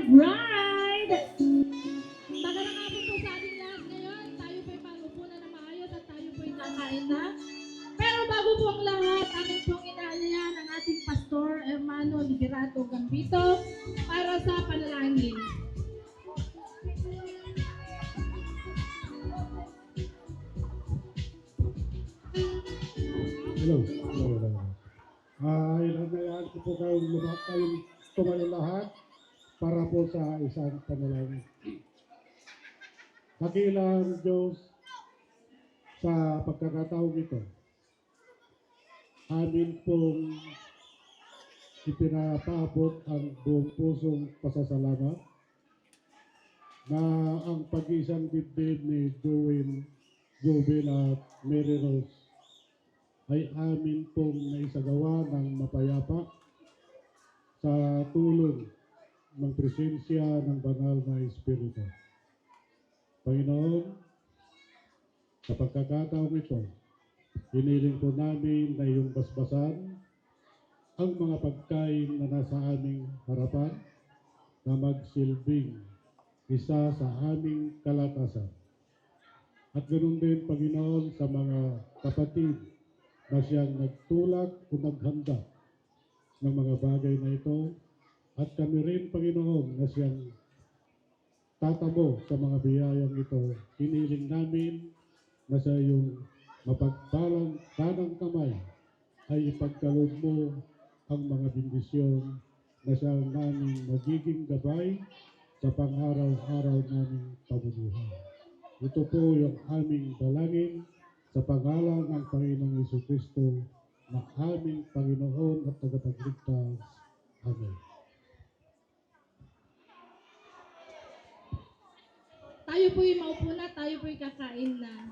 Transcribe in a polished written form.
Alright! Magandang hapon po sa ating lahat ngayon. Tayo po'y mag-upo na maayos at tayo po'y kakain na. Pero bago po ang lahat, amin pong inaalayan ang ating pastor, Hermano Liberato Gambito, para sa panalangin. Hello. Hello. Inanayaan ko po kayong tumayo lahat para po sa isang panalangin. Dakilang Diyos sa pagkakataong ito. Amin pong ipinapaabot ang buong pusong pasasalamat na ang pag-isang dibdib ni Jubin at Mary Rose ay amin pong naisagawa ng mapayapa sa tulong ng presensya ng banal na Espiritu. Panginoon, sa pagkakataong ito, hiniling po namin na iyong basbasan ang mga pagkain na nasa aming harapan na magsilbing isa sa aming kalakasan. At ganoon din, Panginoon, sa mga kapatid na siyang nagtulak o naghanda ng mga bagay na ito. At kami rin, Panginoon, na siyang tatamo sa mga biyayang ito. Hiniling namin na sa iyong mapagpalang kanang kamay ay ipagkaloob mo ang mga bendisyon na siyang naming magiging gabay sa pang-araw-araw naming pamumuhay. Ito po yung aming dalangin sa pangalan ng Panginoong Jesucristo na aming Panginoon at tagapagligtas. Amen. Tayo po'y maupo na, tayo po'y kakain na.